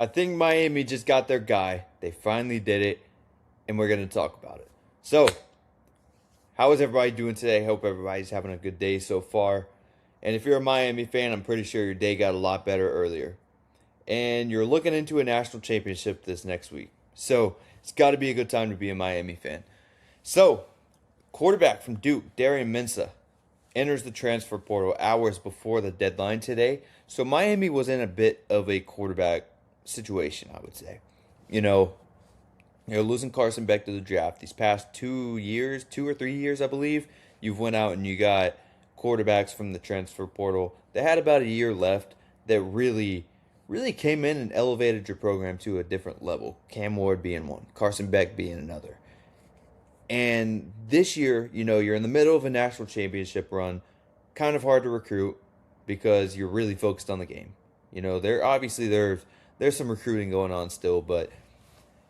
I think Miami just got their guy. They finally did it, and we're going to talk about it. So, how is everybody doing today? Hope everybody's having a good day so far. And if you're a Miami fan, I'm pretty sure your day got a lot better earlier. And you're looking into a national championship this next week. So, it's got to be a good time to be a Miami fan. So, quarterback from Duke, Darian Mensah, enters the transfer portal hours before the deadline today. So Miami was in a bit of a quarterback situation, I would say. You know, you're losing Carson Beck to the draft. These past 2 years, 2 or 3 years, I believe, you've went out and you got quarterbacks from the transfer portal that had about a year left that really came in and elevated your program to a different level. Cam Ward being one, Carson Beck being another. And this year, you're in the middle of a national championship run. Kind of hard to recruit because you're really focused on the game. There's some recruiting going on still, but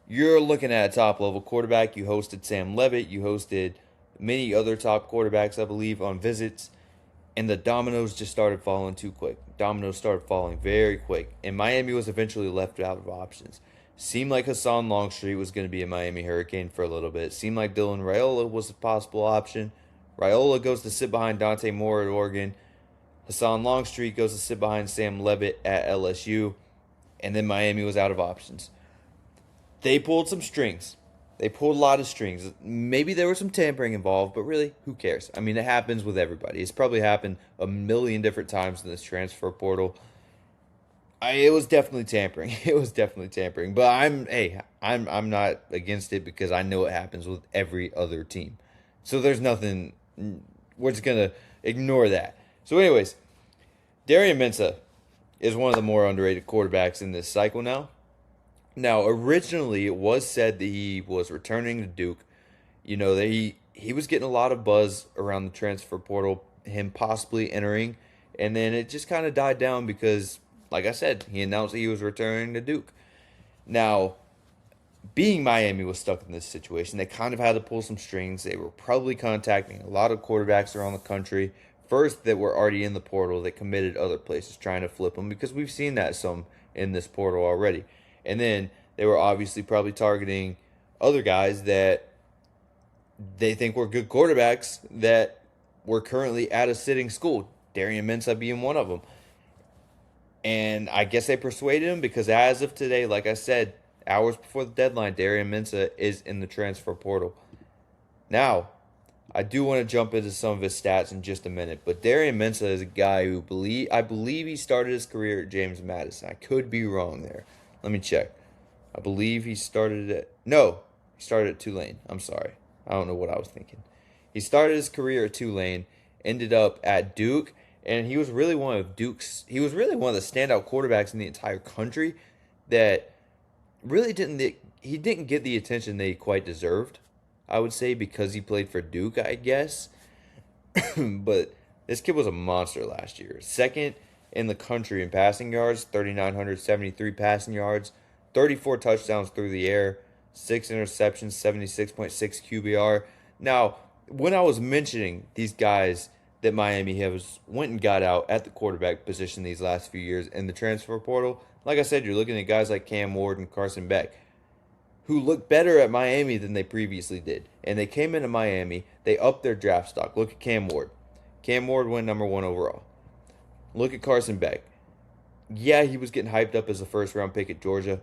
you're looking at a top level quarterback. You hosted Sam Levitt. You hosted many other top quarterbacks, I believe, on visits. And the dominoes just started falling too quick. Dominoes started falling very quick. And Miami was eventually left out of options. Seemed like Hassan Longstreet was going to be a Miami Hurricane for a little bit. Seemed like Dylan Raiola was a possible option. Raiola goes to sit behind Dante Moore at Oregon. Hassan Longstreet goes to sit behind Sam Levitt at LSU. And then Miami was out of options. They pulled some strings. They pulled a lot of strings. Maybe there was some tampering involved, but really, who cares? I mean, it happens with everybody. It's probably happened a million different times in this transfer portal. It was definitely tampering. It was definitely tampering. But I'm not against it because I know it happens with every other team. So there's nothing. We're just gonna ignore that. So, anyways, Darian Mensah is one of the more underrated quarterbacks in this cycle now. Now, originally, it was said that he was returning to Duke. That he was getting a lot of buzz around the transfer portal, him possibly entering, and then it just kind of died down because, like I said, he announced that he was returning to Duke. Now, being Miami was stuck in this situation, they kind of had to pull some strings. They were probably contacting a lot of quarterbacks around the country, first that were already in the portal that committed other places, trying to flip them, because we've seen that some in this portal already. And then they were obviously probably targeting other guys that they think were good quarterbacks that were currently at a sitting school, Darian Mensah being one of them. And I guess they persuaded him because as of today, like I said, hours before the deadline, Darian Mensah is in the transfer portal. Now, I do want to jump into some of his stats in just a minute, but Darian Mensah is a guy who I believe he started his career at James Madison. I could be wrong there. Let me check. I believe he started at Tulane. I'm sorry. I don't know what I was thinking. He started his career at Tulane, ended up at Duke, and he was really one of the standout quarterbacks in the entire country that really didn't get the attention that he quite deserved, I would say, because he played for Duke, I guess. But this kid was a monster last year. Second in the country in passing yards, 3,973 passing yards, 34 touchdowns through the air, 6 interceptions, 76.6 QBR. Now, when I was mentioning these guys that Miami has went and got out at the quarterback position these last few years in the transfer portal, like I said, you're looking at guys like Cam Ward and Carson Beck, who look better at Miami than they previously did. And they came into Miami, they upped their draft stock. Look at Cam Ward. Cam Ward went number 1 overall. Look at Carson Beck. Yeah, he was getting hyped up as a first round pick at Georgia.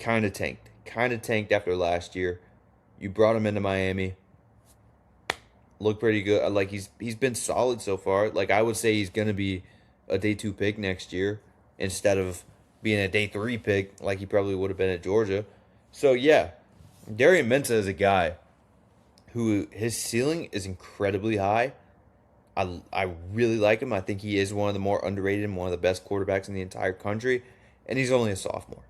Kind of tanked. Kind of tanked after last year. You brought him into Miami. Looked pretty good. Like he's been solid so far. Like I would say he's going to be a day 2 pick next year instead of being a day 3 pick like he probably would have been at Georgia. So yeah, Darian Mensah is a guy who his ceiling is incredibly high. I really like him. I think he is one of the more underrated and one of the best quarterbacks in the entire country. And he's only a sophomore.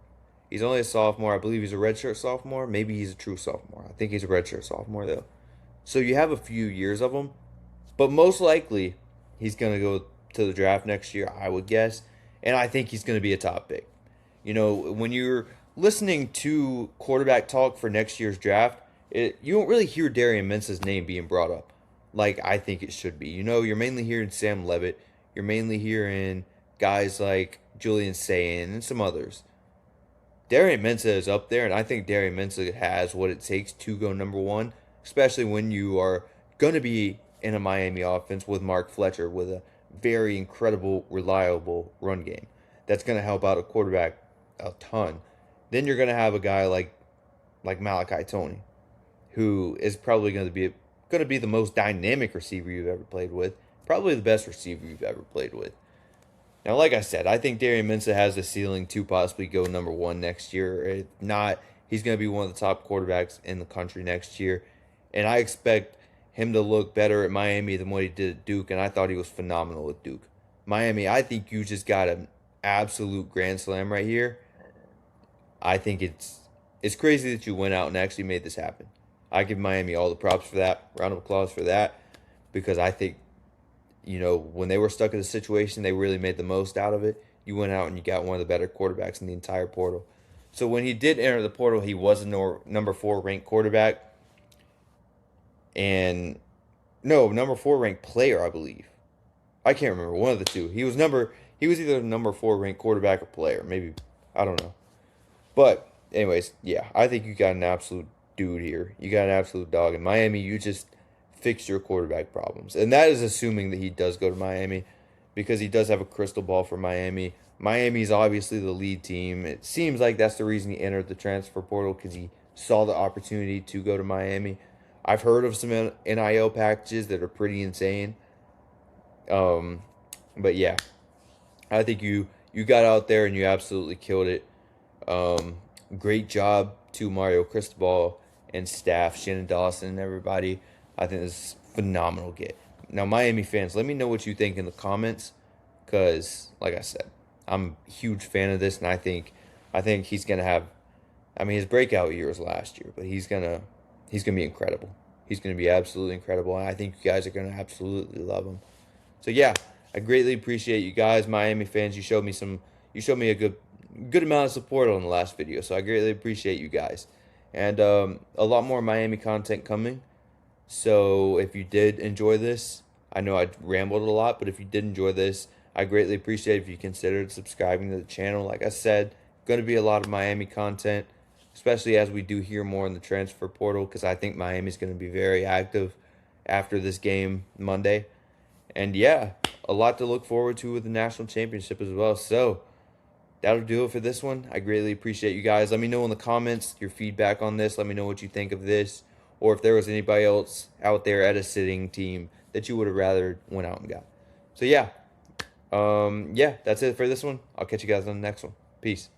He's only a sophomore. I believe he's a redshirt sophomore. Maybe he's a true sophomore. I think he's a redshirt sophomore, though. So you have a few years of him. But most likely, he's going to go to the draft next year, I would guess. And I think he's going to be a top pick. When you're listening to quarterback talk for next year's draft, you don't really hear Darian Mensah's name being brought up like I think it should be. You're mainly hearing Sam Levitt. You're mainly hearing guys like Julian Sayin and some others. Darian Mensah is up there, and I think Darian Mensah has what it takes to go number one, especially when you are going to be in a Miami offense with Mark Fletcher with a very incredible, reliable run game. That's going to help out a quarterback a ton. Then you're going to have a guy like Malachi Tony, who is probably going to be the most dynamic receiver you've ever played with, probably the best receiver you've ever played with. Now, like I said, I think Darian Mensah has the ceiling to possibly go number one next year. If not, he's going to be one of the top quarterbacks in the country next year. And I expect him to look better at Miami than what he did at Duke. And I thought he was phenomenal at Duke. Miami, I think you just got an absolute grand slam right here. I think it's crazy that you went out and actually made this happen. I give Miami all the props for that. Round of applause for that. Because I think when they were stuck in a situation, they really made the most out of it. You went out and you got one of the better quarterbacks in the entire portal. So when he did enter the portal, he was a number 4 ranked quarterback. And no, number 4 ranked player, I believe. I can't remember, one of the two. He was either number 4 ranked quarterback or player. Maybe, I don't know. But anyways, yeah, I think you got an absolute dude here. You got an absolute dog. In Miami, you just fix your quarterback problems. And that is assuming that he does go to Miami, because he does have a crystal ball for Miami. Miami's obviously the lead team. It seems like that's the reason he entered the transfer portal, because he saw the opportunity to go to Miami. I've heard of some NIL packages that are pretty insane. But yeah, I think you got out there and you absolutely killed it. Great job to Mario Cristobal and staff, Shannon Dawson and everybody. I think this is a phenomenal get. Now, Miami fans, let me know what you think in the comments, because, like I said, I'm a huge fan of this, and I think he's gonna have. I mean, his breakout year was last year, but he's gonna be incredible. He's gonna be absolutely incredible, and I think you guys are gonna absolutely love him. So yeah, I greatly appreciate you guys, Miami fans. You showed me a good amount of support on the last video, so I greatly appreciate you guys, and a lot more Miami content coming. So if you did enjoy this, I know I rambled a lot, but if you did enjoy this, I greatly appreciate if you considered subscribing to the channel. Like I said, going to be a lot of Miami content, especially as we do hear more in the transfer portal, because I think Miami's going to be very active after this game Monday. And yeah, a lot to look forward to with the national championship as well. So that'll do it for this one. I greatly appreciate you guys. Let me know in the comments your feedback on this. Let me know what you think of this, or if there was anybody else out there at a sitting team that you would have rather went out and got. So yeah, that's it for this one. I'll catch you guys on the next one. Peace.